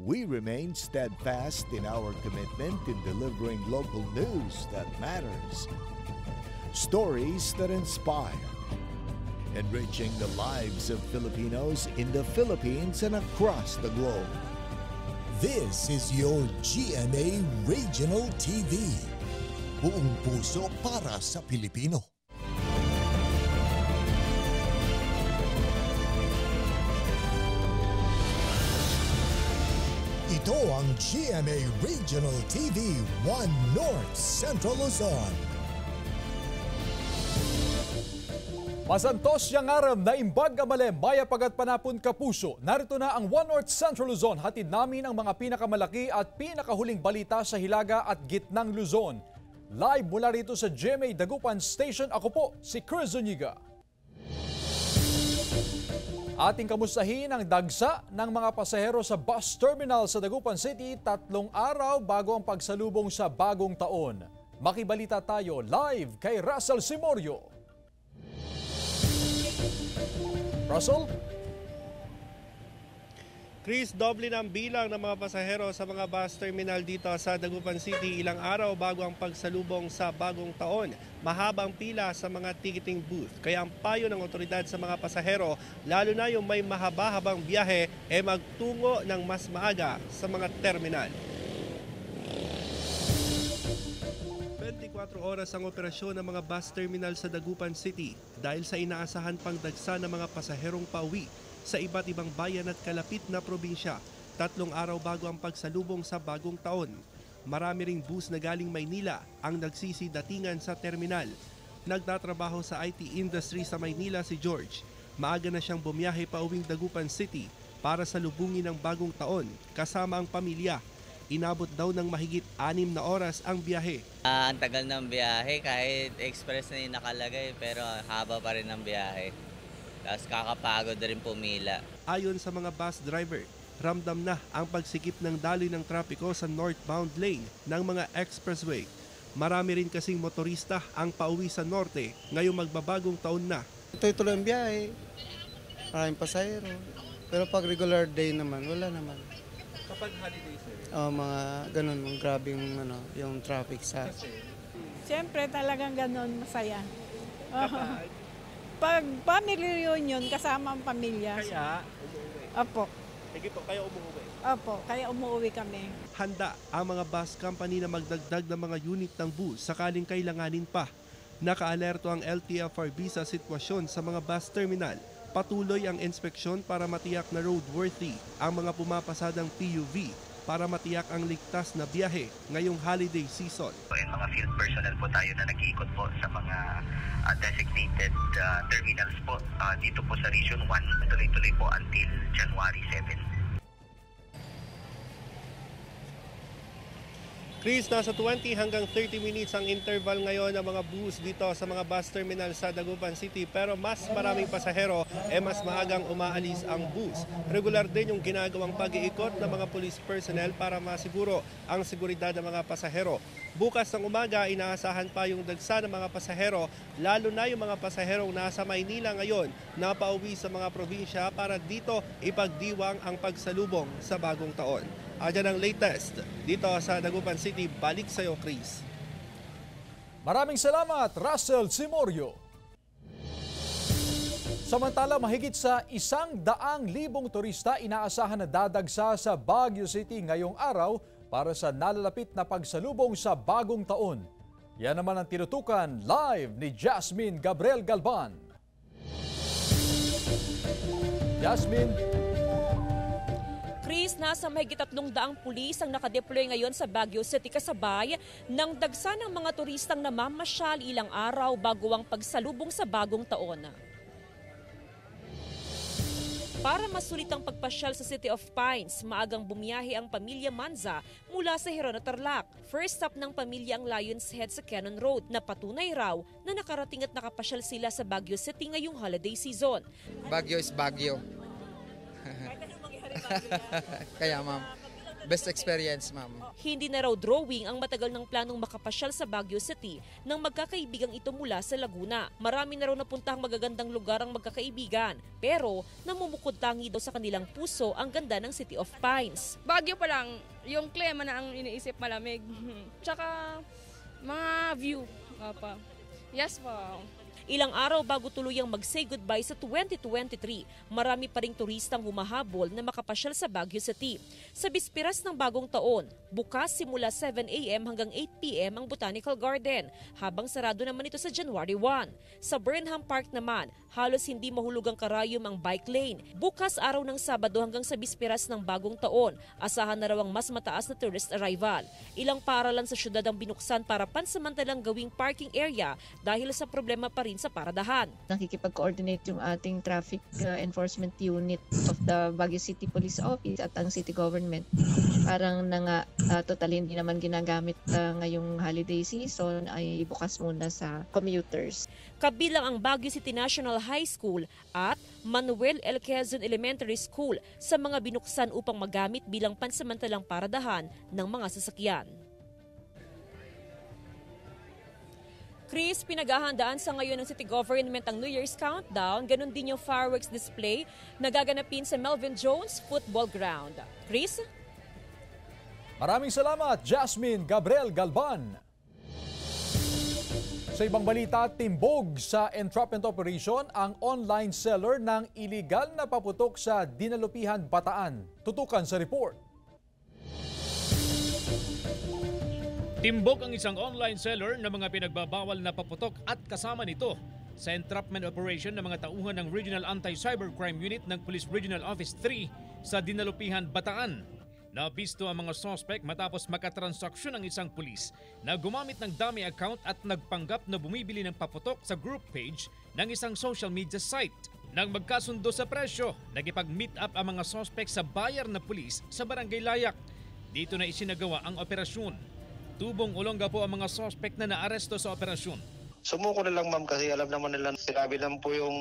we remain steadfast in our commitment in delivering local news that matters, stories that inspire, enriching the lives of Filipinos in the Philippines and across the globe. This is your GMA Regional TV. Buong puso para sa Pilipino. Ito ang GMA Regional TV 1 North Central Luzon. Masantos yang aram na imbag amale maya pagat panapon kapuso. Narito na ang One North Central Luzon. Hatid namin ang mga pinakamalaki at pinakahuling balita sa Hilaga at Gitnang Luzon. Live mula rito sa GMA Dagupan Station. Ako po si Chris Zuniga. Ating kamustahin ang dagsa ng mga pasahero sa bus terminal sa Dagupan City 3 araw bago ang pagsalubong sa bagong taon. Makibalita tayo live kay Russell Simorio. Russell? Chris, doble ng bilang ng mga pasahero sa mga bus terminal dito sa Dagupan City ilang araw bago ang pagsalubong sa bagong taon. Mahabang pila sa mga ticketing booth. Kaya ang payo ng otoridad sa mga pasahero, lalo na yung may mahaba-habang biyahe, magtungo ng mas maaga sa mga terminal. 24 oras ang operasyon ng mga bus terminal sa Dagupan City dahil sa inaasahan pang dagsa ng mga pasaherong pauwi sa iba't ibang bayan at kalapit na probinsya. 3 araw bago ang pagsalubong sa bagong taon. Marami ring bus na galing Maynila ang nagsisidatingan sa terminal. Nagtatrabaho sa IT industry sa Maynila si George. Maaga na siyang bumiyahe pauwing Dagupan City para salubungin ang bagong taon kasama ang pamilya. Inabot daw ng mahigit 6 na oras ang biyahe. Ang tagal ng biyahe, kahit express na yung nakalagay pero haba pa rin ang biyahe. Tapos kakapagod na rin pumila. Ayon sa mga bus driver, ramdam na ang pagsikip ng daloy ng trapiko sa northbound lane ng mga expressway. Marami rin kasing motorista ang pauwi sa norte ngayong magbabagong taon na. Tuloy-tuloy ang biyahe, maraming pasahero. Pero pag regular day naman, wala naman. Kapag holiday sir? Mga ganun, grabe yung traffic sa... Siyempre talagang ganun, masaya. Pag family reunion, kasama ang pamilya. Kaya umuwi? Opo. Sige po, kaya umuwi? Opo, kaya umuwi kami. Handa ang mga bus company na magdagdag ng mga unit ng bus sakaling kailanganin pa. Nakaalerto ang LTFRB sa sitwasyon sa mga bus terminal. Patuloy ang inspeksyon para matiyak na roadworthy ang mga pumapasadang PUV para matiyak ang ligtas na biyahe ngayong holiday season. Yung mga field personnel po tayo na nag-iikot po sa mga designated terminals po dito po sa Region 1, tuloy-tuloy po until January 7. Chris, nasa 20 hanggang 30 minutes ang interval ngayon ng mga bus dito sa mga bus terminal sa Dagupan City pero mas maraming pasahero mas maagang umaalis ang bus. Regular din yung ginagawang pag-iikot ng mga police personnel para masiguro ang seguridad ng mga pasahero. Bukas ng umaga, inaasahan pa yung dagsa ng mga pasahero, lalo na yung mga pasaherong nasa Maynila ngayon na pauwi sa mga probinsya para dito ipagdiwang ang pagsalubong sa bagong taon. Adyan ang latest dito sa Dagupan City. Balik sa iyo, Chris. Maraming salamat, Russell Simorio. Samantala, mahigit sa 100,000 turista inaasahan na dadagsa sa Baguio City ngayong araw para sa nalalapit na pagsalubong sa bagong taon. Yan naman ang tinutukan live ni Jasmine Gabriel Galban. Jasmine. Chris, nasa mahigit 300 pulis ang nakadeploy ngayon sa Baguio City kasabay ng dagsa ng mga turistang namamasyal ilang araw bago ang pagsalubong sa bagong taon. Para masulit ang pagpasyal sa City of Pines, maagang bumiyahe ang pamilya Manza mula sa Heron at Tarlac. First stop ng pamilya ang Lion's Head sa Cannon Road na patunay raw na nakarating at nakapasyal sila sa Baguio City ngayong holiday season. Baguio is Baguio. Kaya ma'am. best experience, ma'am. Hindi na raw drawing ang matagal ng planong makapasyal sa Baguio City nang magkakaibigang ito mula sa Laguna. Marami na raw napuntahang magagandang lugar ang magkakaibigan, pero namumukod tangi daw sa kanilang puso ang ganda ng City of Pines. Baguio pa lang, yung klima na ang iniisip malamig. Tsaka mga view. Apa. Yes po. Ilang araw bago tuluyang mag-say goodbye sa 2023, marami pa ring turistang humahabol na makapasyal sa Baguio City. Sa bispiras ng bagong taon, bukas simula 7 a.m. hanggang 8 p.m. ang Botanical Garden, habang sarado naman ito sa January 1. Sa Burnham Park naman, halos hindi mahulugang karayom ang bike lane. Bukas araw ng Sabado hanggang sa bispiras ng bagong taon, asahan na raw ang mas mataas na tourist arrival. Ilang paaralan sa syudad ang binuksan para pansamantalang gawing parking area dahil sa problema pa rin sa paradahan. Nakikipag-coordinate yung ating traffic enforcement unit of the Baguio City Police Office at ang city government. Parang totally hindi naman ginagamit ngayong holiday season, ay bukas muna sa commuters. Kabilang ang Baguio City National High School at Manuel L. Quezon Elementary School sa mga binuksan upang magamit bilang pansamantalang paradahan ng mga sasakyan. Chris, pinaghahandaan sa ngayon ng City Government ang New Year's Countdown, ganun din yung fireworks display na gaganapin sa Melvin Jones Football Ground. Chris? Maraming salamat, Jasmine Gabriel Galban. Sa ibang balita, timbog sa entrapment operation ang online seller ng iligal na paputok sa Dinalupihan, Bataan. Tutukan sa report. Timbog ang isang online seller ng mga pinagbabawal na paputok at kasama nito sa entrapment operation ng mga tauhan ng Regional Anti-Cybercrime Unit ng Police Regional Office 3 sa Dinalupihan, Bataan. Nabisto ang mga suspect matapos makatransaksyon ng isang pulis na gumamit ng dummy account at nagpanggap na bumibili ng paputok sa group page ng isang social media site. Nang magkasundo sa presyo, nagipag-meet up ang mga suspect sa bayar na pulis sa Barangay Layak. Dito na isinagawa ang operasyon. Tubong Olonga po ang mga suspect na naaresto sa operasyon. Sumuko na lang ma'am kasi alam naman nila, sinabi lang po yung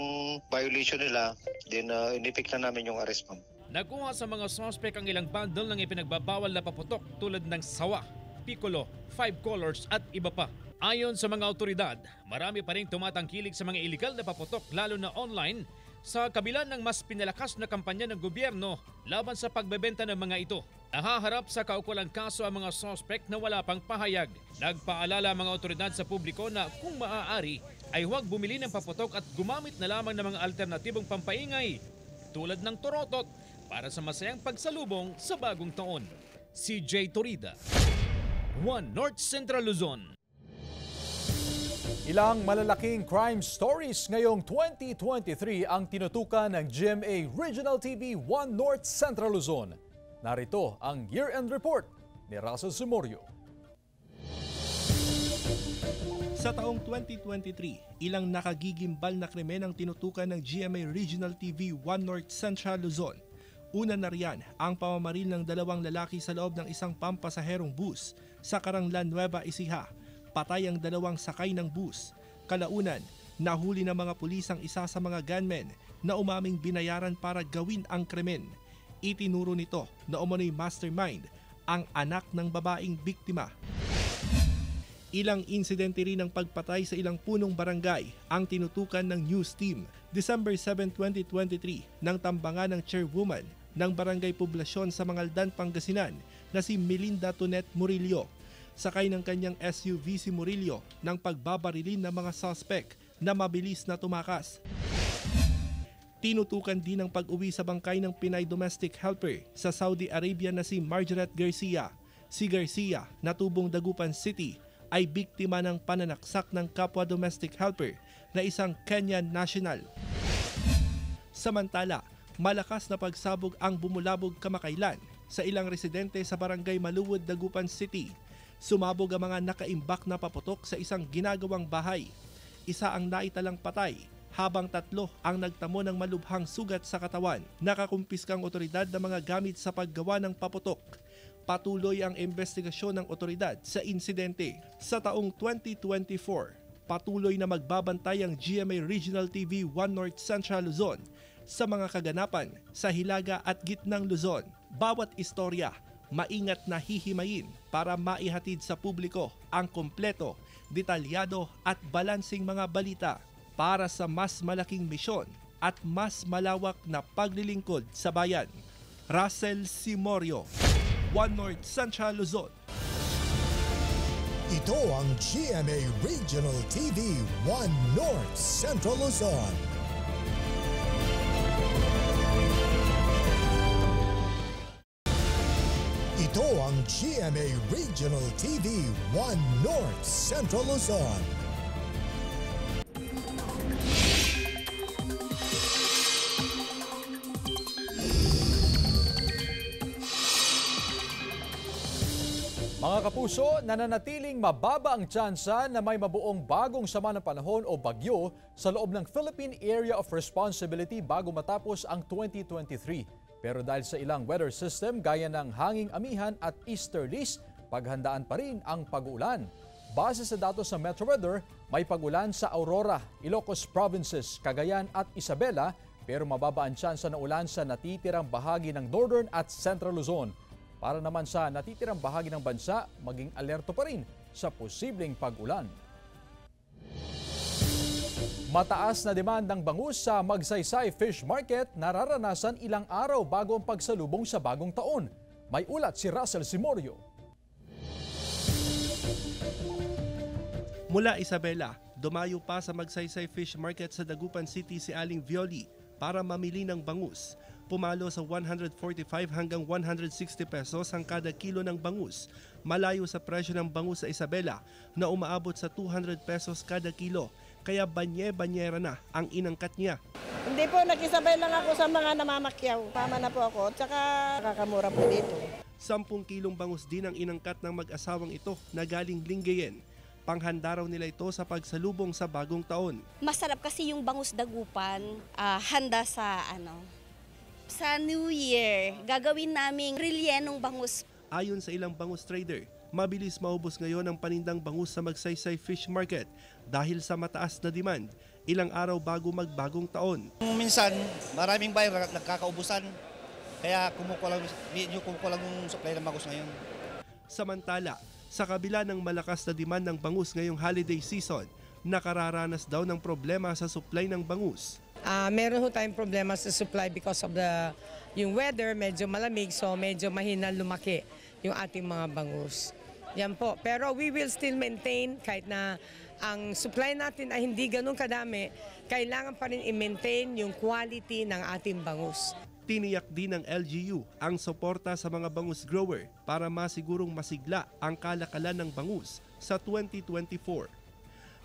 violation nila, then inipik na namin yung arrest ma'am. Nakuha sa mga suspect ang ilang bundle ng ipinagbabawal na paputok tulad ng sawa, piccolo, 5 colors at iba pa. Ayon sa mga otoridad, marami pa rin tumatangkilik sa mga iligal na paputok lalo na online sa kabila ng mas pinalakas na kampanya ng gobyerno laban sa pagbebenta ng mga ito. Nahaharap sa kaukulang kaso ang mga suspect na wala pang pahayag. Nagpaalala ang mga otoridad sa publiko na kung maaari ay huwag bumili ng paputok at gumamit na lamang ng mga alternatibong pampaingay tulad ng torotot para sa masayang pagsalubong sa bagong taon. CJ Torida, One North Central Luzon. Ilang malalaking crime stories ngayong 2023 ang tinutukan ng GMA Regional TV 1 North Central Luzon. Narito ang year-end report ni Russell Simorio. Sa taong 2023, ilang nakagigimbal na krimen ang tinutukan ng GMA Regional TV 1 North Central Luzon. Una na riyan ang pamamaril ng 2 lalaki sa loob ng isang pampasaherong bus sa Caranglan, Nueva Ecija. Patay ang 2 sakay ng bus. Kalaunan, nahuli ng mga pulis ang isa sa mga gunmen na umaming binayaran para gawin ang krimen. Itinuro nito na umano'y mastermind ang anak ng babaeng biktima. Ilang insidente rin ng pagpatay sa ilang punong barangay ang tinutukan ng news team. December 7, 2023, nang tambangan ng chairwoman ng Barangay Poblasyon sa Mangaldan, Pangasinan na si Melinda Tonet Murillo. Sakay ng kanyang SUV si Murillo ng pagbabarilin ng mga suspect na mabilis na tumakas. Tinutukan din ang pag-uwi sa bangkay ng Pinay domestic helper sa Saudi Arabia na si Margaret Garcia. Si Garcia, na tubong Dagupan City, ay biktima ng pananaksak ng kapwa domestic helper na isang Kenyan national. Samantala, malakas na pagsabog ang bumulabog kamakailan sa ilang residente sa Barangay Maluwod, Dagupan City. Sumabog ang mga nakaimbak na paputok sa isang ginagawang bahay. Isa ang naitalang patay, habang 3 ang nagtamo ng malubhang sugat sa katawan. Nakakumpiskang otoridad ng mga gamit sa paggawa ng paputok. Patuloy ang investigasyon ng otoridad sa insidente. Sa taong 2024, patuloy na magbabantay ang GMA Regional TV 1 North Central Luzon sa mga kaganapan sa Hilaga at Gitnang Luzon. Bawat istorya maingat na hihimayin para maihatid sa publiko ang kompleto, detalyado at balansing mga balita para sa mas malaking misyon at mas malawak na paglilingkod sa bayan. Russell Simorio, One North Central Luzon. Ito ang GMA Regional TV 1 North Central Luzon. Ito ang GMA Regional TV 1 North Central Luzon. Mga kapuso, nananatiling mababa ang tsansa na may mabuong bagong sama ng panahon o bagyo sa loob ng Philippine Area of Responsibility bago matapos ang 2023. Pero dahil sa ilang weather system gaya ng hanging amihan at easterlies, paghandaan pa rin ang pag-ulan. Base sa datos ng Metro Weather, may pag-ulan sa Aurora, Ilocos Provinces, Cagayan at Isabela, pero mababa ang tsansa ng ulan sa natitirang bahagi ng Northern at Central Luzon. Para naman sa natitirang bahagi ng bansa, maging alerto pa rin sa posibleng pag-ulan. Mataas na demandang bangus sa Magsaysay Fish Market nararanasan ilang araw bago ang pagsalubong sa bagong taon. May ulat si Russell Simorio. Mula Isabela, dumayo pa sa Magsaysay Fish Market sa Dagupan City si Aling Violi para mamili ng bangus. Pumalo sa 145 hanggang 160 pesos ang kada kilo ng bangus. Malayo sa presyo ng bangus sa Isabela na umaabot sa 200 pesos kada kilo. Kaya banye-banyera na ang inangkat niya. Hindi po, nakisabay lang ako sa mga namamakyaw. Tama na po ako, tsaka kakamura po dito. 10 kilong bangus din ang inangkat ng mag-asawang ito na galing Lingayen. Panghanda raw nila ito sa pagsalubong sa bagong taon. Masarap kasi yung bangus Dagupan, handa sa New Year. Gagawin naming rellenong bangus. Ayon sa ilang bangus trader, mabilis maubos ngayon ang panindang bangus sa Magsaysay Fish Market dahil sa mataas na demand, ilang araw bago magbagong taon. Minsan, maraming buyer nagkakaubusan, kaya kumukulang yung supply ng bangus ngayon. Samantala, sa kabila ng malakas na demand ng bangus ngayong holiday season, nakararanas daw ng problema sa supply ng bangus. Meron ho tayong problema sa supply because of yung weather, medyo malamig, so medyo mahina lumaki yung ating mga bangus. Yan po. Pero we will still maintain kahit na ang supply natin ay hindi ganun kadami, kailangan pa rin i-maintain yung quality ng ating bangus. Tiniyak din ng LGU ang suporta sa mga bangus grower para masigurong masigla ang kalakalan ng bangus sa 2024.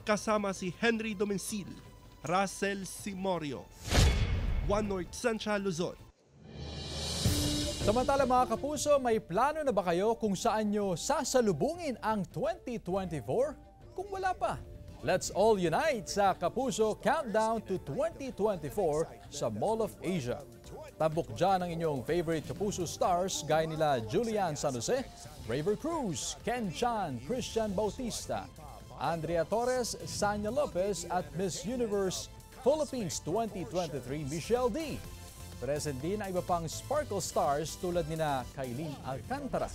Kasama si Henry Domencil, Russell Simorio, One North Central Luzon. Samantala mga kapuso, may plano na ba kayo kung saan nyo sasalubungin ang 2024? Kung wala pa, let's all unite sa Kapuso Countdown to 2024 sa Mall of Asia. Tabok dyan ang inyong favorite Kapuso stars gaya nila Julian San Jose, Braver Cruz, Ken Chan, Christian Bautista, Andrea Torres, Sanya Lopez at Miss Universe Philippines 2023 Michelle D. Present din ang iba pang Sparkle Stars tulad nina Kailin Alcantara,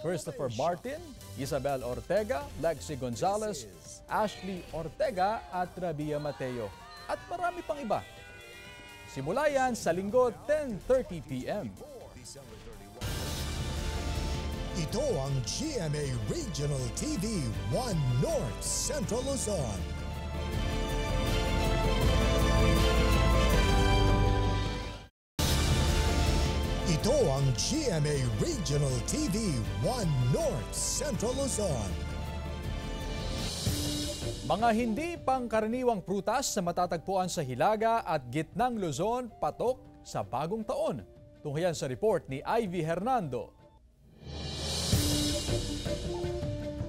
Christopher Martin, Isabel Ortega, Lexi Gonzalez, Ashley Ortega at Rabia Mateo. At marami pang iba. Simula yan sa Linggo 10:30 p.m. Ito ang GMA Regional TV 1 North Central Luzon. Ito ang GMA Regional TV 1 North Central Luzon. Mga hindi pangkaraniwang prutas na matatagpuan sa Hilaga at Gitnang Luzon patok sa bagong taon. Tunghayan sa report ni Ivy Hernando.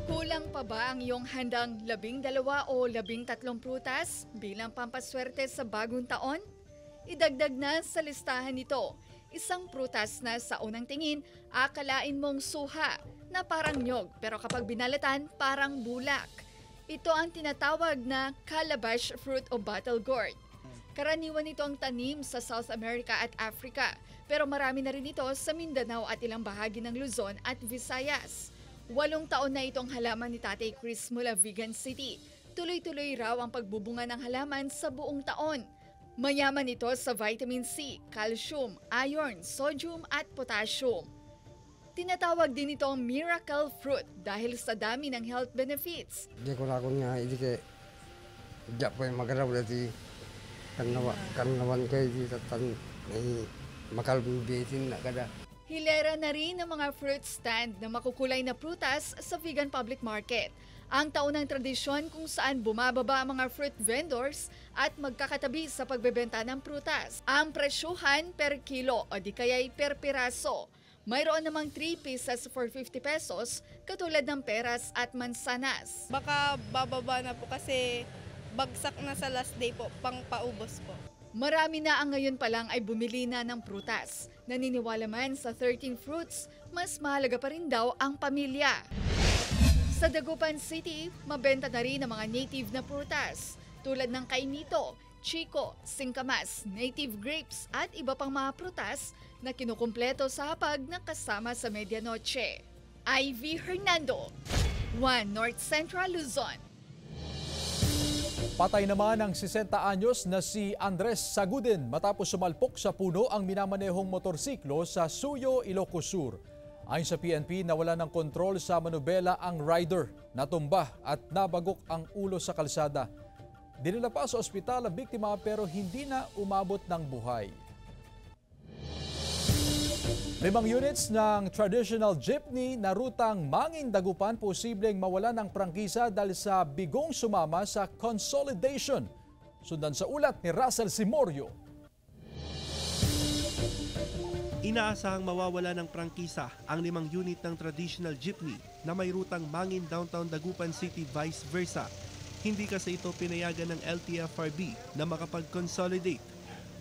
Kulang pa ba ang iyong handang 12 o 13 prutas bilang pampaswerte sa bagong taon? Idagdag na sa listahan nito, isang prutas na sa unang tingin akalain mong suha na parang nyog pero kapag binalatan parang bulak. Ito ang tinatawag na calabash fruit o bottle gourd. Karaniwan ito ang tanim sa South America at Africa, pero marami na rin ito sa Mindanao at ilang bahagi ng Luzon at Visayas. 8 taon na itong halaman ni Tatay Chris mula Vigan City. Tuloy-tuloy raw ang pagbubunga ng halaman sa buong taon. Mayaman ito sa vitamin C, calcium, iron, sodium at potassium. Tinatawag din itong miracle fruit dahil sa dami ng health benefits. Hindi ko na nga, hindi kayo, hindi po yung magaraw dati kanawan kayo dito makalbitin na kada. Hilera na rin ang mga fruit stand na makukulay na prutas sa Vigan Public Market. Ang taunang tradisyon kung saan bumababa ang mga fruit vendors at magkakatabi sa pagbebenta ng prutas. Ang presyuhan per kilo o di kaya'y per piraso. Mayroon namang 3 pieces for 50 pesos katulad ng peras at mansanas. Baka bababa na po kasi bagsak na sa last day po, pang paubos po. Marami na ang ngayon pa lang ay bumili na ng prutas. Naniniwala man sa 13 fruits, mas mahalaga pa rin daw ang pamilya. Sa Dagupan City, mabenta na rin ang mga native na prutas tulad ng kainito, chico, singkamas, native grapes at iba pang mga prutas na kinukumpleto sa hapag na kasama sa medianoche. Ivy Hernando, 1 North Central Luzon. Patay naman ang 60 anyos na si Andres Sagudin matapos sumalpok sa puno ang minamanehong motorsiklo sa Suyo, Ilocos Sur. Ayon sa PNP, nawala ng kontrol sa manubela ang rider, natumba at nabagok ang ulo sa kalsada. Dinala pa sa ospital ang biktima pero hindi na umabot ng buhay. 5 units ng traditional jeepney na rutang Mangin-Dagupan posibleng mawala ng prangkisa dahil sa bigong sumama sa consolidation. Sundan sa ulat ni Russell Simorio. Inaasahang mawawala ng prangkisa ang 5 unit ng traditional jeepney na may rutang Mangin Downtown Dagupan City vice versa. Hindi kasi ito pinayagan ng LTFRB na makapag-consolidate.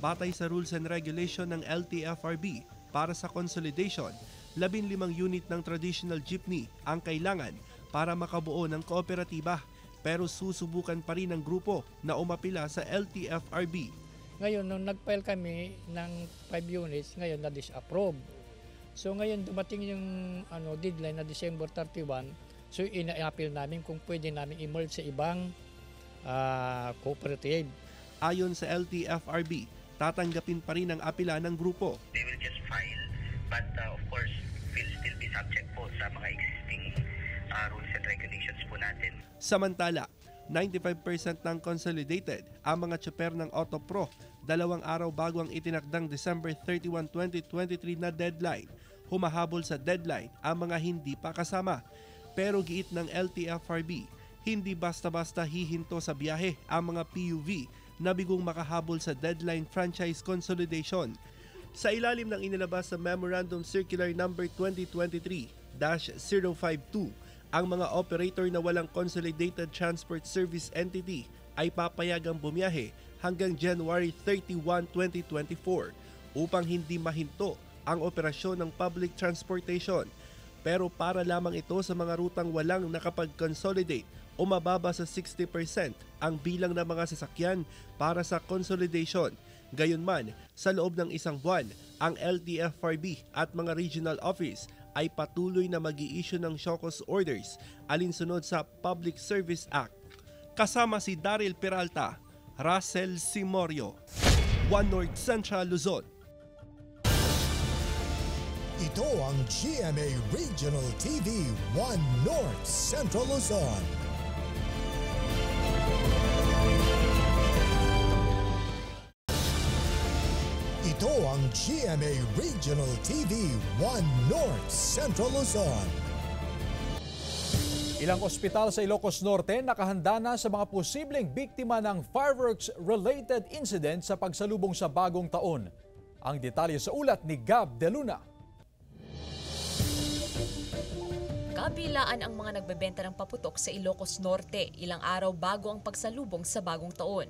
Batay sa rules and regulation ng LTFRB, para sa consolidation, 15 unit ng traditional jeepney ang kailangan para makabuo ng kooperatiba. Pero susubukan pa rin ng grupo na umapila sa LTFRB. Ngayon, nung nag-file kami ng 5 units, ngayon na-disapprove. So ngayon dumating yung deadline na December 31, so ina-appeal namin kung pwede namin i-merge sa ibang cooperative. Ayon sa LTFRB, tatanggapin pa rin ang apela ng grupo. They will just file, but of course, will still be subject po sa mga existing rules and regulations po natin. Samantala, 95% ng consolidated ang mga tsoper ng Autopro 2 araw bago ang itinakdang December 31, 2023 na deadline. Humahabol sa deadline ang mga hindi pa kasama. Pero giit ng LTFRB, hindi basta-basta hihinto sa biyahe ang mga PUV na bigong makahabol sa deadline franchise consolidation. Sa ilalim ng inilabas sa Memorandum Circular No. 2023-052, ang mga operator na walang Consolidated Transport Service Entity ay papayagang bumiyahe hanggang January 31, 2024 upang hindi mahinto ang operasyon ng public transportation. Pero para lamang ito sa mga rutang walang nakapag-consolidate o mababa sa 60% ang bilang ng mga sasakyan para sa consolidation. Gayunman, sa loob ng 1 buwan, ang LTFRB at mga regional office ay patuloy na mag-i-issue ng SHOCOS orders alinsunod sa Public Service Act. Kasama si Daryl Peralta, Russell Simorio, 1 North Central Luzon. Ito ang GMA Regional TV 1 North Central Luzon. Ito ang GMA Regional TV 1 North Central Luzon. Ilang ospital sa Ilocos Norte nakahanda na sa mga posibleng biktima ng fireworks-related incident sa pagsalubong sa bagong taon. Ang detalye sa ulat ni Gab De Luna. Kabilaan ang mga nagbebenta ng paputok sa Ilocos Norte ilang araw bago ang pagsalubong sa bagong taon.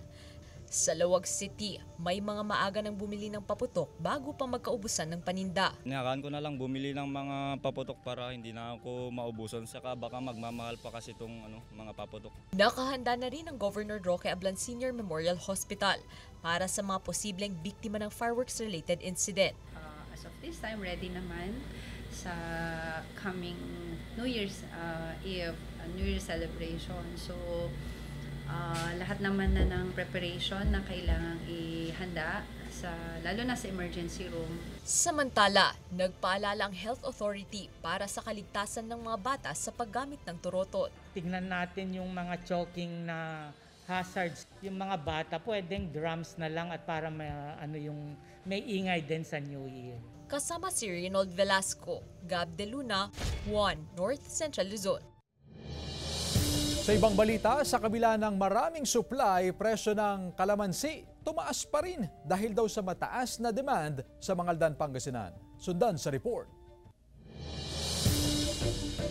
Sa Lawag City, may mga maaga nang bumili ng paputok bago pa magkaubusan ng paninda. Inakaan ko na lang bumili ng mga paputok para hindi na ako maubusan. Saka baka magmamahal pa kasi itong mga paputok. Nakahanda na rin ang Governor Roque Ablan Sr. Memorial Hospital para sa mga posibleng biktima ng fireworks-related incident. As of this time, ready naman sa coming New Year's Eve, New Year's celebration. So, lahat naman na ng preparation na kailangang ihanda, lalo na sa emergency room. Samantala, nagpaalala ang Health Authority para sa kaligtasan ng mga bata sa paggamit ng turotot. Tingnan natin yung mga choking na hazards. Yung mga bata, pwedeng drums na lang at para may ingay din sa New Year. Kasama si Reynold Velasco, Gab De Luna, 1 North Central Luzon. Sa ibang balita, sa kabila ng maraming supply, presyo ng kalamansi tumaas pa rin dahil daw sa mataas na demand sa Mangaldan, Pangasinan. Sundan sa report.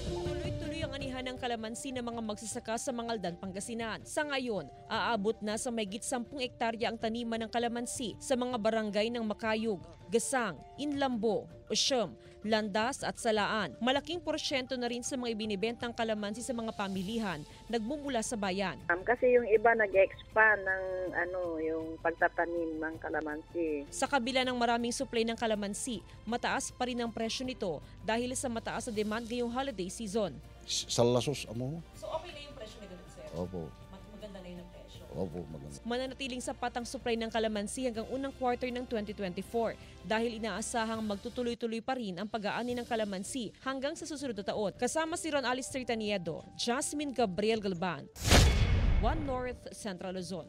Tuloy-tuloy ang anihan ng kalamansi ng mga magsasaka sa Mangaldan, Pangasinan. Sa ngayon, aabot na sa mahigit 10 hektarya ang taniman ng kalamansi sa mga barangay ng Makayug, Gasang, Inlambo, Usyam, Landas at Salaan. Malaking porsyento na rin sa mga ibinibentang kalamansi sa mga pamilihan nagmumula sa bayan. Kasi yung iba nag-expand ng yung pagtatanim ng kalamansi. Sa kabila ng maraming supply ng kalamansi, mataas pa rin ang presyo nito dahil sa mataas na demand ngayong holiday season. Salasos amo. So okay na yung presyo ni ganun, sir? Opo. Maganda na yung presyo? Opo, maganda. Mananatiling sapat ang supply ng kalamansi hanggang unang quarter ng 2024 dahil inaasahang magtutuloy-tuloy pa rin ang pag-aani ng kalamansi hanggang sa susunod na taon. Kasama si Ron Alistair Taniedo, Jasmine Gabriel Galban, 1 North Central Luzon.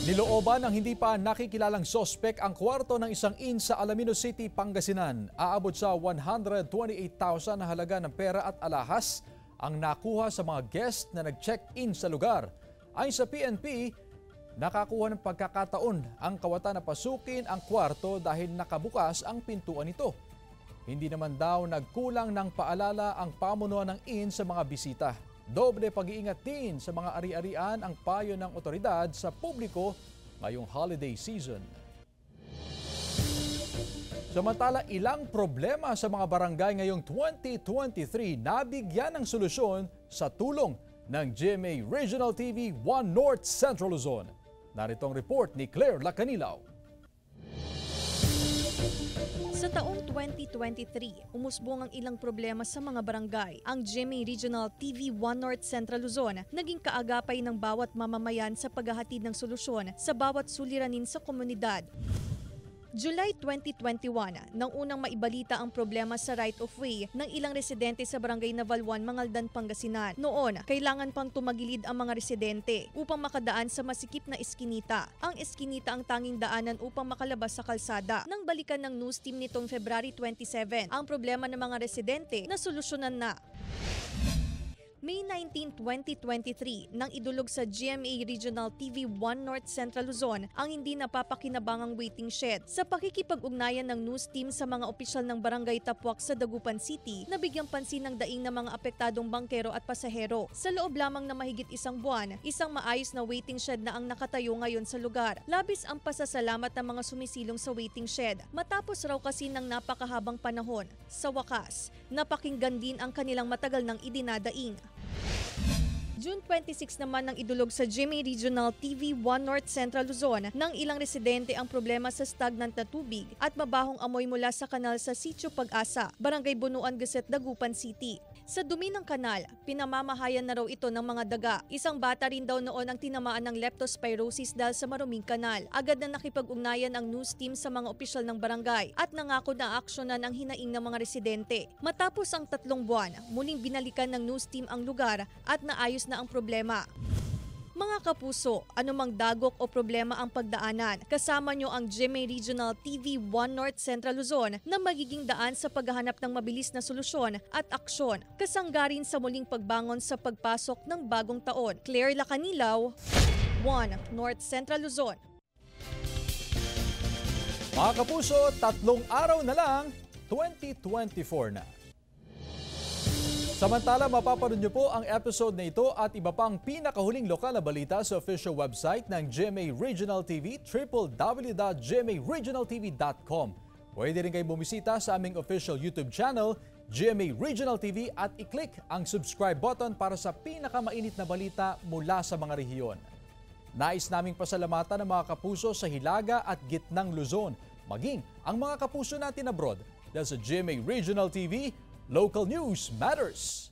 Nilooban ng hindi pa nakikilalang sospek ang kwarto ng isang inn sa Alaminos City, Pangasinan. Aabot sa 128,000 na halaga ng pera at alahas ang nakuha sa mga guest na nag-check-in sa lugar. Ayon sa PNP, nakakuha ng pagkakataon ang kawatan na pasukin ang kwarto dahil nakabukas ang pintuan nito. Hindi naman daw nagkulang ng paalala ang pamunuan ng inn sa mga bisita. Doble pag-iingat din sa mga ari-arian ang payo ng otoridad sa publiko ngayong holiday season. Samantala, ilang problema sa mga barangay ngayong 2023 nabigyan ng solusyon sa tulong ng GMA Regional TV 1 North Central Luzon. Narito ang report ni Claire Lacanilaw. Sa taong 2023, umusbong ang ilang problema sa mga barangay. Ang GMA Regional TV 1 North Central Luzon naging kaagapay ng bawat mamamayan sa paghahatid ng solusyon sa bawat suliranin sa komunidad. July 2021, nang unang maibalita ang problema sa right-of-way ng ilang residente sa Barangay Navalwan, Mangaldan, Pangasinan. Noon, kailangan pang tumagilid ang mga residente upang makadaan sa masikip na eskinita. Ang eskinita ang tanging daanan upang makalabas sa kalsada. Nang balikan ng news team nitong February 27, ang problema ng mga residente na solusyonan na. May 19, 2023 nang idulog sa GMA Regional TV 1 North Central Luzon ang hindi napapakinabangang waiting shed. Sa pakikipag-ugnayan ng news team sa mga opisyal ng Barangay Tapuak sa Dagupan City, nabigyang pansin ng daing ng mga apektadong bangkero at pasahero. Sa loob lamang na mahigit isang buwan, isang maayos na waiting shed na ang nakatayo ngayon sa lugar. Labis ang pasasalamat ng mga sumisilong sa waiting shed. Matapos raw kasi ng napakahabang panahon, sa wakas, napakinggan din ang kanilang matagal ng idinadaing. June 26 naman nang idulog sa GMA Regional TV 1 North Central Luzon ng ilang residente ang problema sa stagnant na tubig at mabahong amoy mula sa kanal sa Sitio Pag-asa, Barangay Bunuan, Gusset, Dagupan City. Sa dumi ng kanal, pinamamahayan na raw ito ng mga daga. Isang bata rin daw noon ang tinamaan ng leptospirosis dahil sa maruming kanal. Agad na nakipag-ugnayan ang news team sa mga opisyal ng barangay at nangako na aksyonan ang hinaing ng mga residente. Matapos ang 3 buwan, muling binalikan ng news team ang lugar at naayos na ang problema. Mga kapuso, anumang dagok o problema ang pagdaanan, kasama nyo ang GMA Regional TV 1 North Central Luzon na magiging daan sa paghahanap ng mabilis na solusyon at aksyon, kasanggarin sa muling pagbangon sa pagpasok ng bagong taon. Claire Lacanilaw, 1 North Central Luzon. Mga kapuso, 3 araw na lang, 2024 na. Samantala, mapapanood niyo po ang episode na ito at iba pang pinakahuling lokal na balita sa official website ng GMA Regional TV, www.gmaregionaltv.com. Pwede rin kayo bumisita sa aming official YouTube channel, GMA Regional TV, at i-click ang subscribe button para sa pinakamainit na balita mula sa mga rehiyon. Nais naming pasalamatan ang mga kapuso sa Hilaga at Gitnang Luzon, maging ang mga kapuso natin abroad. Dahil sa GMA Regional TV, Local News Matters.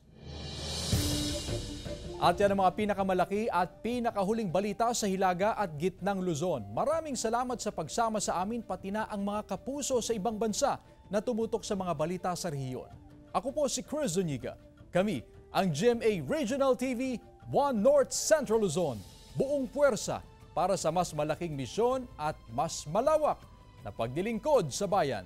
At yan ang mga pinakamalaki at pinakahuling balita sa Hilaga at Gitnang Luzon. Maraming salamat sa pagsama sa amin, pati na ang mga kapuso sa ibang bansa na tumutok sa mga balita sa rehiyon. Ako po si Chris Zuniga. Kami ang GMA Regional TV 1 North Central Luzon. Buong puwersa para sa mas malaking misyon at mas malawak na paglilingkod sa bayan.